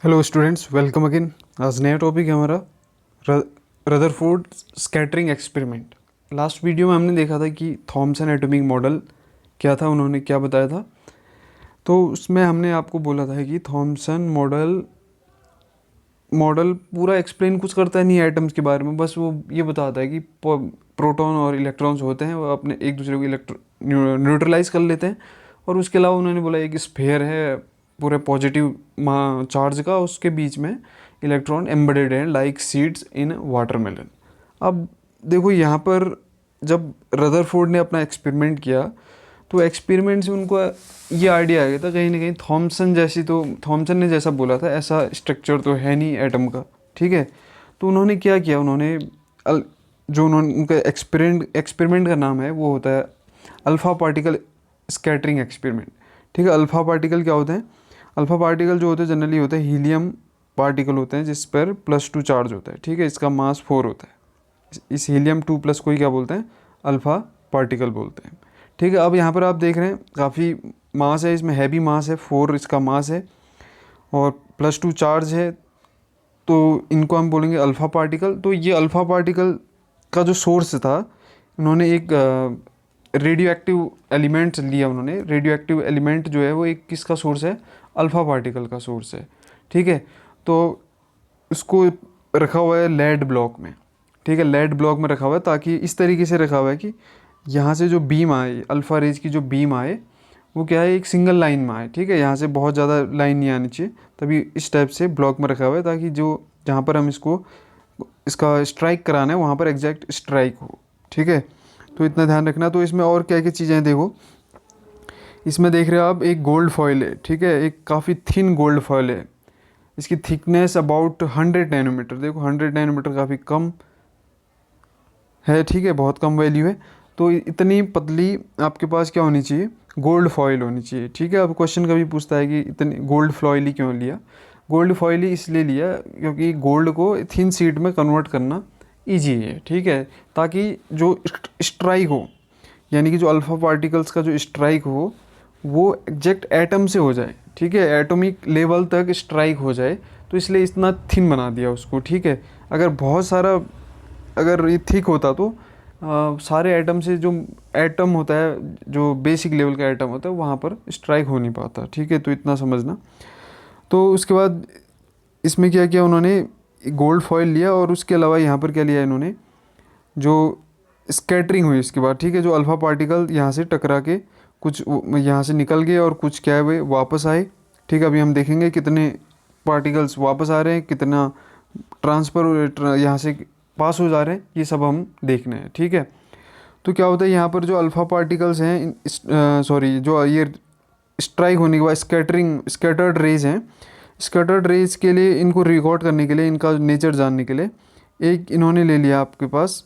Hello students, welcome again. आज नया topic है हमारा Rutherford scattering experiment. Last video में हमने देखा था कि थॉमसन एटॉमिक मॉडल क्या था, उन्होंने क्या बताया था। तो उसमें हमने आपको बोला था कि थॉमसन मॉडल मॉडल पूरा एक्सप्लेन कुछ करता नहीं है एटम्स के बारे में, बस वो ये बताता है कि प्रोटॉन और इलेक्ट्रॉन्स होते हैं, वो अपने एक दूसरे को न्यूट्रलाइज कर लेते हैं। और उसके अलावा उन्होंने बोला एक स्फीयर है पूरे पॉजिटिव चार्ज का, उसके बीच में इलेक्ट्रॉन एम्बेडेड हैं लाइक सीड्स इन वाटरमेलन। अब देखो यहाँ पर जब रदरफोर्ड ने अपना एक्सपेरिमेंट किया तो एक्सपेरिमेंट से उनको ये आइडिया आ गया था कहीं ना कहीं थॉमसन ने जैसा बोला था ऐसा स्ट्रक्चर तो है नहीं एटम का, ठीक है। तो उन्होंने क्या किया, उनका एक्सपेरिमेंट का नाम है वो होता है अल्फ़ा पार्टिकल स्कैटरिंग एक्सपेरिमेंट, ठीक है। अल्फ़ा पार्टिकल क्या होते हैं? अल्फ़ा पार्टिकल जो होते हैं जनरली होते हैं हीलियम पार्टिकल होते हैं जिस पर +2 चार्ज होता है, ठीक है। इसका मास 4 होता है। इस हीलियम 2+ को ही क्या बोलते हैं? अल्फ़ा पार्टिकल बोलते हैं, ठीक है। अब यहाँ पर आप देख रहे हैं काफ़ी मास है, इसमें हैवी मास है, 4 इसका मास है और +2 चार्ज है, तो इनको हम बोलेंगे अल्फ़ा पार्टिकल। तो ये अल्फ़ा पार्टिकल का जो सोर्स था, उन्होंने एक रेडियो एक्टिव एलिमेंट लिया। उन्होंने रेडियो एक्टिव एलिमेंट जो है वो एक किसका सोर्स है? अल्फ़ा पार्टिकल का सोर्स है, ठीक है। तो उसको रखा हुआ है लेड ब्लॉक में, ठीक है। लेड ब्लॉक में रखा हुआ है ताकि इस तरीके से रखा हुआ है कि यहाँ से जो बीम आए, अल्फ़ा रेज की जो बीम आए वो क्या है, एक सिंगल लाइन में आए, ठीक है। यहाँ से बहुत ज़्यादा लाइन नहीं आनी चाहिए, तभी इस टाइप से ब्लॉक में रखा हुआ है ताकि जो जहाँ पर हम इसका स्ट्राइक कराना है वहाँ पर एग्जैक्ट स्ट्राइक हो, ठीक है। तो इतना ध्यान रखना। तो इसमें और क्या क्या चीज़ें हैं देखो, इसमें देख रहे हो आप एक गोल्ड फॉयल है, ठीक है। एक काफ़ी थिन गोल्ड फॉयल है, इसकी थिकनेस अबाउट 100 नैनोमीटर। देखो 100 नैनोमीटर काफ़ी कम है, ठीक है, बहुत कम वैल्यू है। तो इतनी पतली आपके पास क्या होनी चाहिए? गोल्ड फॉयल होनी चाहिए, ठीक है। अब क्वेश्चन कभी पूछता है कि इतनी गोल्ड फॉयल ही क्यों लिया? गोल्ड फॉयल ही इसलिए लिया क्योंकि गोल्ड को थिन शीट में कन्वर्ट करना ईजी है, ठीक है। ताकि जो स्ट्राइक हो, यानी कि जो अल्फ़ा पार्टिकल्स का जो स्ट्राइक हो वो एग्जैक्ट एटम से हो जाए, ठीक है, एटॉमिक लेवल तक स्ट्राइक हो जाए। तो इसलिए इतना थिन बना दिया उसको, ठीक है। अगर ये थिक होता तो सारे एटम से जो एटम होता है, जो बेसिक लेवल का एटम होता है, वहाँ पर स्ट्राइक हो नहीं पाता, ठीक है। तो इतना समझना। तो उसके बाद इसमें क्या किया उन्होंने, गोल्ड फॉयल लिया और उसके अलावा यहाँ पर क्या लिया इन्होंने, जो स्कैटरिंग हुई इसके बाद, ठीक है। जो अल्फ़ा पार्टिकल यहाँ से टकरा के कुछ यहाँ से निकल गए और कुछ क्या है वे वापस आए, ठीक है। अभी हम देखेंगे कितने पार्टिकल्स वापस आ रहे हैं, कितना ट्रांसफ़र यहाँ से पास हो जा रहे हैं, ये सब हम देखना है, ठीक है। तो क्या होता है यहाँ पर जो अल्फ़ा पार्टिकल्स हैं, जो ये स्ट्राइक होने के बाद स्कैटर्ड रेज हैं, स्कैटर्ड रेज के लिए इनको रिकॉर्ड करने के लिए, इनका नेचर जानने के लिए एक इन्होंने ले लिया आपके पास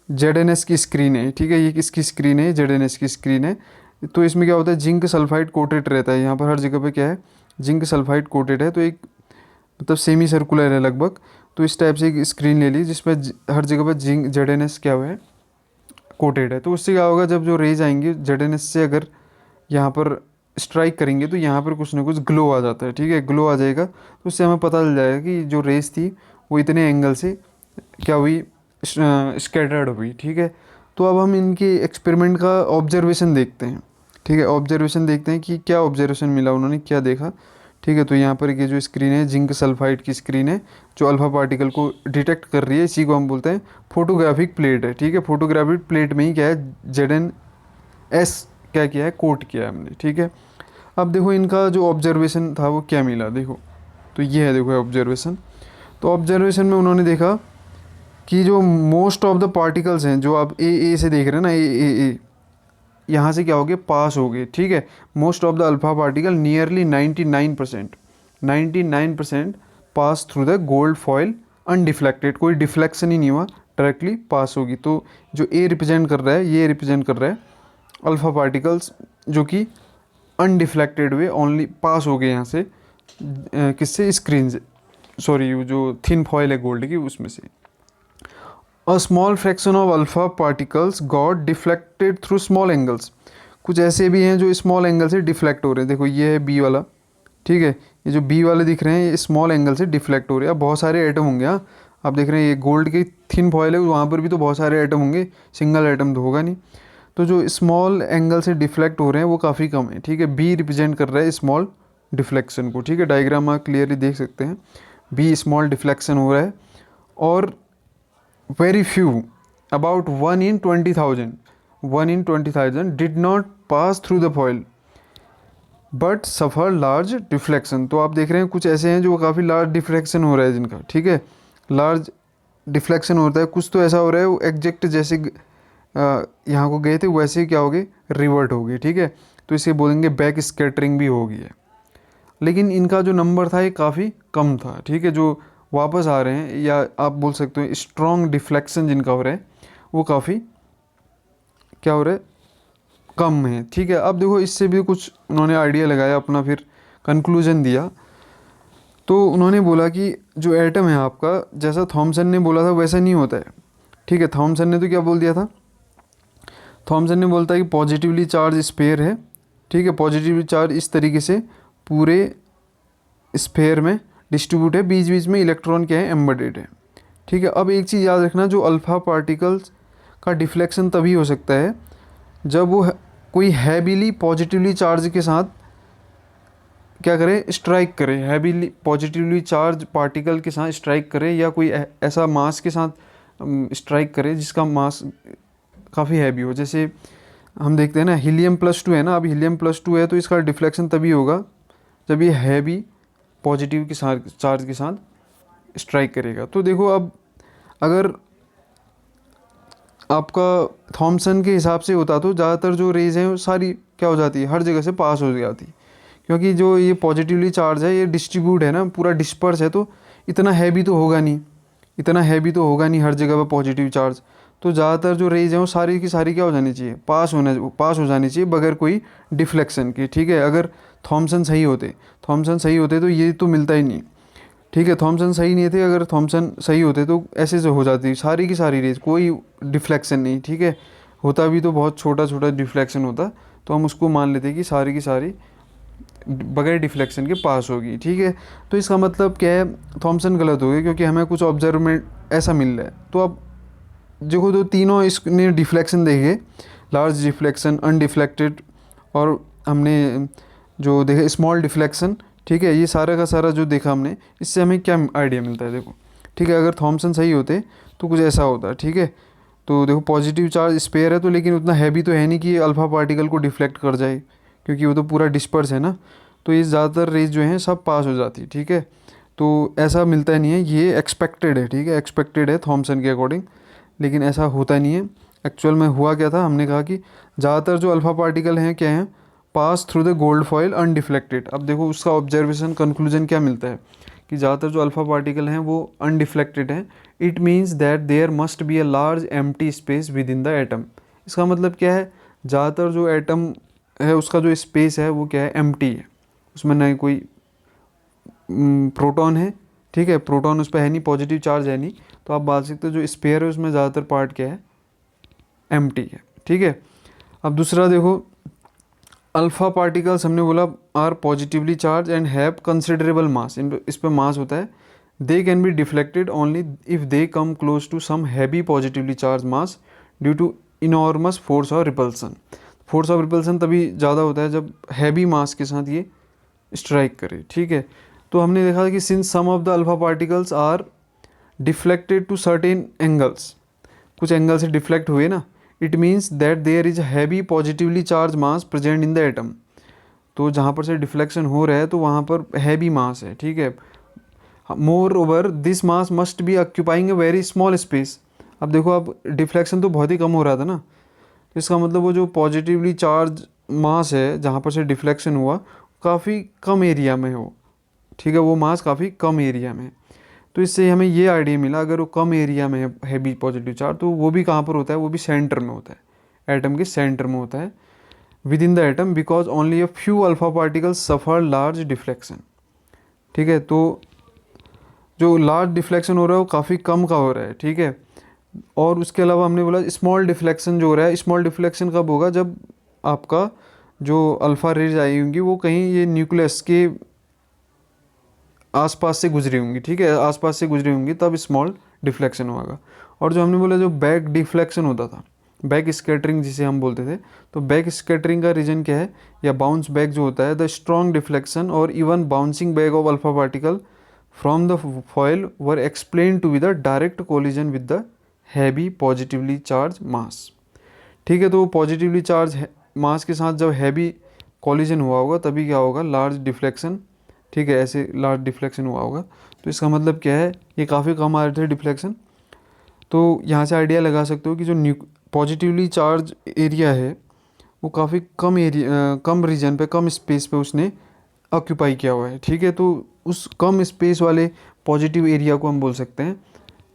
ZNS की स्क्रीन है, ठीक है। ये किसकी स्क्रीन है? ZNS की स्क्रीन है। तो इसमें क्या होता है, जिंक सल्फाइड कोटेड रहता है। यहाँ पर हर जगह पे क्या है, जिंक सल्फाइड कोटेड है। तो एक मतलब सेमी सर्कुलर है लगभग। तो इस टाइप से एक स्क्रीन ले ली जिसमें हर जगह पर जिंक ZNS क्या हुआ है, कोटेड है। तो उससे क्या होगा, जब जो रेज आएंगे ZNS से अगर यहाँ पर स्ट्राइक करेंगे तो यहाँ पर कुछ ना कुछ ग्लो आ जाता है, ठीक है। ग्लो आ जाएगा तो उससे हमें पता चल जाएगा कि जो रेज थी वो इतने एंगल से क्या हुई, स्कैटर्ड हुई, ठीक है। तो अब हम इनके एक्सपेरिमेंट का ऑब्जर्वेशन देखते हैं, ठीक है। ऑब्जर्वेशन देखते हैं कि क्या ऑब्जर्वेशन मिला, उन्होंने क्या देखा, ठीक है। तो यहाँ पर ये जो स्क्रीन है जिंक सल्फाइड की स्क्रीन है जो अल्फ़ा पार्टिकल को डिटेक्ट कर रही है, इसी को हम बोलते हैं फोटोग्राफिक प्लेट है, ठीक है। फोटोग्राफिक प्लेट में ही क्या है, ZNS क्या किया है, कोट किया है हमने, ठीक है। अब देखो इनका जो ऑब्जर्वेशन था वो क्या मिला, देखो तो ये है, देखो ऑब्जर्वेशन। तो ऑब्जर्वेशन में उन्होंने देखा कि जो मोस्ट ऑफ द पार्टिकल्स हैं, जो आप ए से देख रहे हैं ना, ए यहाँ से क्या हो गए, पास हो गए, ठीक है। Most of the alpha particle nearly 99% pass through the gold foil undeflected, कोई डिफ्लेक्शन ही नहीं हुआ, डायरेक्टली पास होगी। तो जो ए रिप्रेजेंट कर रहा है, ये रिप्रेजेंट कर रहा है अल्फ़ा पार्टिकल्स जो कि अनडिफ्लेक्टेड हुए, ओनली पास हो गए यहाँ से, किससे, स्क्रीन से, जो थिन फॉयल है गोल्ड की उसमें से। A small fraction of alpha particles got deflected through small angles. कुछ ऐसे भी हैं जो स्मॉल एंगल से डिफ्लेक्ट हो रहे हैं। देखो ये है बी वाला, ठीक है, ये जो बी वाले दिख रहे हैं ये स्मॉल एंगल से डिफ्लेक्ट हो रहे हैं। अब बहुत सारे एटम होंगे, हाँ आप देख रहे हैं ये गोल्ड की थिन फॉयल है, वहाँ पर भी तो बहुत सारे एटम होंगे, सिंगल एटम तो होगा नहीं। तो जो स्मॉल एंगल से डिफ्लेक्ट हो रहे हैं वो काफ़ी कम है। ठीक है, बी रिप्रेजेंट कर रहा है स्मॉल डिफ्लेक्शन को। ठीक है, डायग्राम आप क्लियरली देख सकते हैं, बी स्मॉल डिफ्लेक्शन हो रहा है। और very few, about 1 in 20,000 did not pass through the foil but suffer large deflection. तो आप देख रहे हैं कुछ ऐसे हैं जो काफ़ी लार्ज डिफ्लेक्शन हो रहा है जिनका। ठीक है, लार्ज डिफ्लेक्शन होता है, कुछ तो ऐसा हो रहा है वो एग्जैक्ट जैसे यहाँ को गए थे वैसे ही क्या हो गए, रिवर्ट हो गए। ठीक है, तो इसे बोलेंगे बैक स्कैटरिंग भी हो गई है। लेकिन इनका जो नंबर था ये काफ़ी कम था। ठीक है, जो वापस आ रहे हैं या आप बोल सकते हो स्ट्रॉन्ग डिफ्लेक्शन जिनका हो रहा है वो काफ़ी क्या हो रहा है, कम है। ठीक है, अब देखो इससे भी कुछ उन्होंने आइडिया लगाया अपना, फिर कंक्लूजन दिया। तो उन्होंने बोला कि जो एटम है आपका, जैसा थॉमसन ने बोला था वैसा नहीं होता है। ठीक है, थॉमसन ने तो क्या बोल दिया था, थॉमसन ने बोलता है कि पॉजिटिवली चार्ज स्फीयर है। ठीक है, पॉजिटिवली चार्ज इस तरीके से पूरे स्फीयर में डिस्ट्रीब्यूट है, बीच बीच में इलेक्ट्रॉन क्या है, एम्बेडेड है। ठीक है, अब एक चीज़ याद रखना, जो अल्फ़ा पार्टिकल्स का डिफ्लेक्शन तभी हो सकता है जब वो कोई हैवीली पॉजिटिवली चार्ज के साथ क्या करे, स्ट्राइक करे, हैवीली पॉजिटिवली चार्ज पार्टिकल के साथ स्ट्राइक करे, या कोई ऐसा मास के साथ स्ट्राइक करे जिसका मास काफ़ी हैवी हो। जैसे हम देखते हैं ना हीलियम+2 है ना, अब हीलियम+2 है तो इसका डिफ्लेक्शन तभी होगा जब ये हैवी पॉजिटिव के साथ चार्ज के साथ स्ट्राइक करेगा। तो देखो अब अगर आपका थॉमसन के हिसाब से होता तो ज़्यादातर जो रेज हैं वो सारी क्या हो जाती है, हर जगह से पास हो जाती, क्योंकि जो ये पॉजिटिवली चार्ज है ये डिस्ट्रीब्यूट है ना, पूरा डिस्पर्स है, तो इतना हैवी तो होगा नहीं, इतना हैवी तो होगा नहीं हर जगह पर पॉजिटिव चार्ज। तो ज़्यादातर जो रेज हैं वो सारी की सारी क्या हो जानी चाहिए, पास हो जानी चाहिए बगैर कोई डिफ्लेक्शन के। ठीक है, अगर थॉमसन सही होते तो ये तो मिलता ही नहीं। ठीक है, थॉमसन सही नहीं थे, अगर थॉमसन सही होते तो ऐसे से हो जाती सारी की सारी रेज, कोई डिफ्लेक्शन नहीं। ठीक है, होता भी तो बहुत छोटा छोटा डिफ्लेक्शन होता, तो हम उसको मान लेते कि सारी की सारी बगैर डिफ्लेक्शन के पास होगी। ठीक है, तो इसका मतलब क्या है, थॉमसन गलत हो गए क्योंकि हमें कुछ ऑब्जर्वमेंट ऐसा मिल रहा है। तो अब देखो तो तीनों इसने डिफ्लेक्शन देखे, लार्ज डिफ्लेक्शन, अनडिफ्लेक्टेड, और हमने जो देखे स्मॉल डिफ्लेक्शन। ठीक है, ये सारा का सारा जो देखा हमने, इससे हमें क्या आइडिया मिलता है देखो। ठीक है, अगर थॉमसन सही होते तो कुछ ऐसा होता। ठीक है, तो देखो पॉजिटिव चार्ज स्पेयर है तो, लेकिन उतना हैवी तो है नहीं कि अल्फ़ा पार्टिकल को डिफ्लेक्ट कर जाए, क्योंकि वो तो पूरा डिस्पर्स है ना, तो ये ज़्यादातर रेज जो हैं सब पास हो जाती। ठीक है, तो ऐसा मिलता नहीं है, ये एक्सपेक्टेड है। ठीक है, एक्सपेक्टेड है थॉमसन के अकॉर्डिंग, लेकिन ऐसा होता नहीं है। एक्चुअल में हुआ क्या था, हमने कहा कि ज़्यादातर जो अल्फ़ा पार्टिकल हैं क्या हैं, pass through the gold foil undeflected. अब देखो उसका ऑब्जर्वेशन कंक्लूजन क्या मिलता है कि ज़्यादातर जो अल्फ़ा पार्टिकल हैं वो अनडिफ्लेक्टेड हैं। It means that there must be a large empty space within the atom. इसका मतलब क्या है, ज़्यादातर जो एटम है उसका जो स्पेस है वो क्या है, एम्प्टी है, उसमें ना कोई प्रोटॉन है। ठीक है, प्रोटॉन उस पर है नहीं, पॉजिटिव चार्ज है नहीं, तो आप बात सकते हो जो स्पेयर है उसमें ज़्यादातर पार्ट क्या है, एम्प्टी है। ठीक है, अब दूसरा देखो, अल्फ़ा पार्टिकल्स हमने बोला are positively charge and have considerable mass, इस पर मास होता है। They can be deflected only if they come close to some heavy positively charge mass due to enormous force of repulsion. Force of repulsion तभी ज़्यादा होता है जब heavy मास के साथ ये स्ट्राइक करे। ठीक है, तो हमने देखा कि since some of the alpha particles are deflected to certain angles, कुछ एंगल से डिफ्लेक्ट हुए ना, it means that there is heavy positively charge mass present in the atom. तो जहाँ पर से डिफ्लेक्शन हो रहा है तो वहाँ पर हैवी मास है। ठीक है, more over this mass must be occupying a very small space. अब देखो, अब डिफ्लेक्शन तो बहुत ही कम हो रहा था ना, तो इसका मतलब वो जो पॉजिटिवली चार्ज मास है जहाँ पर से डिफ्लेक्शन हुआ काफ़ी कम एरिया में हो। ठीक है, वो मास काफ़ी कम एरिया में है, तो इससे हमें ये आइडिया मिला अगर वो कम एरिया में है हैवी पॉजिटिव चार्ज, तो वो भी कहाँ पर होता है, वो भी सेंटर में होता है, एटम के सेंटर में होता है, with in the atom, because only a few alpha particles suffer large deflection. ठीक है, तो जो लार्ज डिफ्लेक्शन हो रहा है वो काफ़ी कम का हो रहा है। ठीक है, और उसके अलावा हमने बोला स्मॉल डिफ्लेक्शन जो हो रहा है, स्मॉल डिफ्लेक्शन कब होगा, जब आपका जो अल्फ़ा रेज आई होंगी वो कहीं ये न्यूक्लियस के आसपास से गुजरी होंगी, ठीक है, आसपास से गुजरी होंगी तब स्मॉल डिफ्लेक्शन होगा। और जो हमने बोला जो बैक डिफ्लेक्शन होता था, बैक स्कैटरिंग जिसे हम बोलते थे, तो बैक स्कैटरिंग का रीजन क्या है, या बाउंस बैक जो होता है, द स्ट्रॉन्ग डिफ्लेक्शन और even bouncing back of alpha particle from the foil were explain to be the direct collision with the heavy positively charge mass. ठीक है, तो पॉजिटिवली चार्ज मास के साथ जब हैवी कॉलिजन हुआ होगा तभी क्या होगा, लार्ज डिफ्लेक्शन, ठीक है, ऐसे लार्ज डिफ्लेक्शन हुआ होगा। तो इसका मतलब क्या है, ये काफ़ी कम आ रहे थे डिफ्लेक्शन। तो यहाँ से आइडिया लगा सकते हो कि जो पॉजिटिवली चार्ज एरिया है वो काफ़ी कम एरिया, कम रीजन पे, कम स्पेस पे उसने ऑक्यूपाई किया हुआ है। ठीक है, तो उस कम स्पेस वाले पॉजिटिव एरिया को हम बोल सकते हैं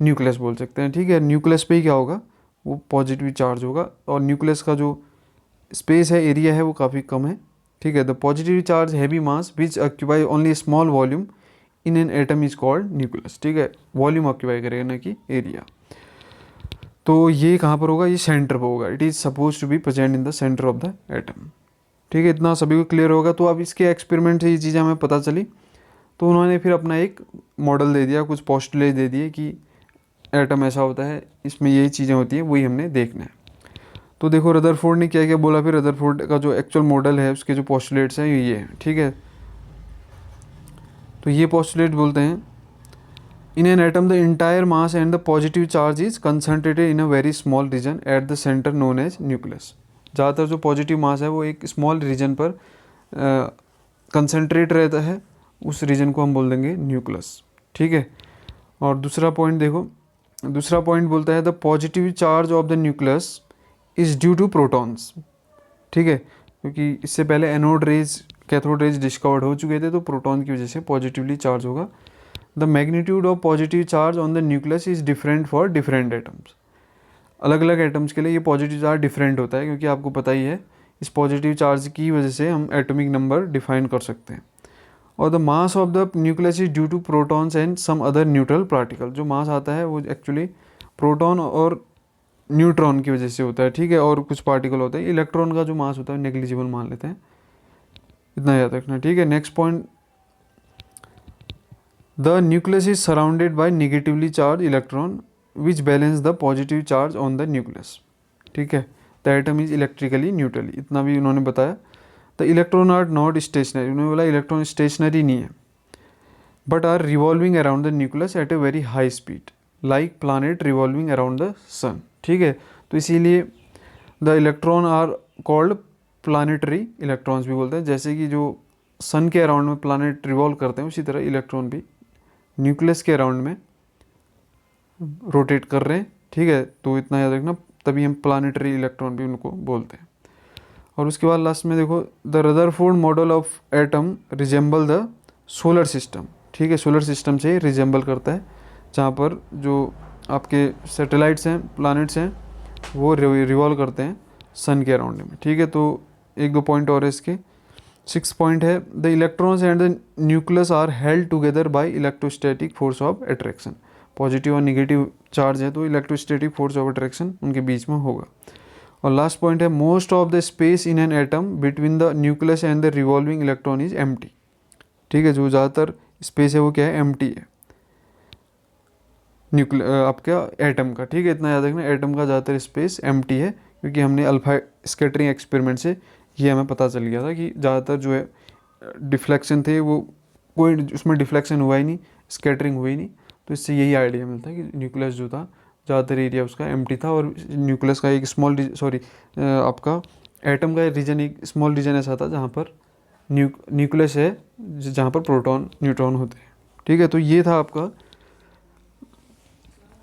न्यूक्लियस बोल सकते हैं। ठीक है, न्यूक्लियस पे ही क्या होगा, वो पॉजिटिव चार्ज होगा, और न्यूक्लियस का जो स्पेस है, एरिया है, वो काफ़ी कम है। ठीक है, the positive charge heavy mass which occupy only small volume in an atom is called nucleus. ठीक है, वॉल्यूम ऑक्यूपाई करेगा ना कि एरिया। तो ये कहाँ पर होगा, ये सेंटर पर होगा। It is suppose to be present in the centre of the atom. ठीक है, इतना सभी को क्लियर होगा। तो अब इसके एक्सपेरिमेंट से ये चीज़ें हमें पता चली, तो उन्होंने फिर अपना एक मॉडल दे दिया, कुछ पोस्टुलेट दे दिए कि एटम ऐसा होता है, इसमें यही चीज़ें होती हैं, वही हमने देखना है। तो देखो रदरफोर्ड ने क्या क्या बोला, फिर रदरफोर्ड का जो एक्चुअल मॉडल है उसके जो पोस्टुलेट्स हैं ये है। ठीक है, तो ये पोस्टुलेट बोलते हैं, in an atom the entire mass and the positive charge is concentrated in a very small region at the centre known as nucleus. ज़्यादातर जो पॉजिटिव मास है वो एक स्मॉल रीजन पर कंसनट्रेट रहता है, उस रीजन को हम बोल देंगे न्यूक्लियस। ठीक है, और दूसरा पॉइंट देखो, दूसरा पॉइंट बोलता है the positive charge of the nucleus is due to protons. ठीक है, क्योंकि इससे पहले anode rays, cathode rays discovered हो चुके थे, तो प्रोटॉन की वजह से पॉजिटिवली चार्ज होगा। The magnitude of positive charge on the nucleus is different for different atoms. अलग अलग एटम्स के लिए ये पॉजिटिव चार्ज डिफरेंट होता है, क्योंकि आपको पता ही है इस पॉजिटिव चार्ज की वजह से हम एटॉमिक नंबर डिफाइन कर सकते हैं। और the mass of the nucleus is due to protons and some other neutral particle. जो मास आता है वो एक्चुअली प्रोटॉन और न्यूट्रॉन की वजह से होता है। ठीक है, और कुछ पार्टिकल होते हैं, इलेक्ट्रॉन का जो मास होता है नेग्लिजिबल मान लेते हैं, इतना याद रखना। ठीक है, next point, the nucleus is surrounded by negatively charge electron which balance the positive charge on the nucleus. ठीक है, the atom is electrically neutral, इतना भी उन्होंने बताया। The electron are not stationary, उन्होंने बोला इलेक्ट्रॉन स्टेशनरी नहीं है, but are revolving around the nucleus at a very high speed like planet revolving around the sun. ठीक है, तो इसीलिए the electron are called planetary electrons भी बोलते हैं। जैसे कि जो सन के अराउंड में प्लानेट रिवॉल्व करते हैं, उसी तरह इलेक्ट्रॉन भी न्यूक्लियस के अराउंड में रोटेट कर रहे हैं। ठीक है, तो इतना याद रखना, तभी हम प्लानेटरी इलेक्ट्रॉन भी उनको बोलते हैं। और उसके बाद लास्ट में देखो, the Rutherford model of atom resemble the solar system. ठीक है, सोलर सिस्टम से रिजेंबल करता है, जहाँ पर जो आपके सैटेलाइट्स हैं, प्लैनेट्स हैं, वो रिवॉल्व करते हैं सन के अराउंड में। ठीक है, तो एक दो पॉइंट और है इसके। 6 पॉइंट है, the electrons and the nucleus are held together by electrostatic force of attraction. Positive और निगेटिव चार्ज है तो इलेक्ट्रोस्टैटिक फोर्स ऑफ अट्रैक्शन उनके बीच में होगा। और लास्ट पॉइंट है, most of the space in an atom between the nucleus and the revolving electron is empty. ठीक है, जो ज़्यादातर स्पेस है वो क्या है, एम्प्टी है आपका एटम का। ठीक है, इतना याद रखना, एटम का ज़्यादातर स्पेस एम्प्टी है, क्योंकि हमने अल्फा स्कैटरिंग एक्सपेरिमेंट से ये हमें पता चल गया था कि ज़्यादातर जो है डिफ्लेक्शन थे वो कोई उसमें डिफ्लेक्शन हुआ ही नहीं, स्कैटरिंग हुई नहीं। तो इससे यही आइडिया मिलता है कि न्यूक्लियस जो था ज़्यादातर एरिया उसका एम्प्टी था, और न्यूक्लियस का एक आपका एटम का रीजन, एक स्मॉल रीजन ऐसा था जहाँ पर न्यूक्लियस है, जहाँ पर प्रोटॉन न्यूट्रॉन होते हैं। ठीक है, तो ये था आपका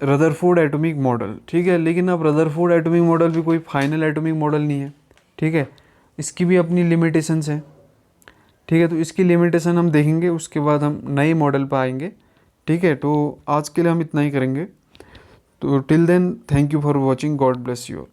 रदरफोर्ड एटॉमिक मॉडल। ठीक है, लेकिन अब रदरफोर्ड एटॉमिक मॉडल भी कोई फाइनल एटॉमिक मॉडल नहीं है। ठीक है, इसकी भी अपनी लिमिटेशंस हैं। ठीक है, तो इसकी लिमिटेशन हम देखेंगे, उसके बाद हम नए मॉडल पर आएंगे। ठीक है, तो आज के लिए हम इतना ही करेंगे। तो till then, thank you for watching, God bless you.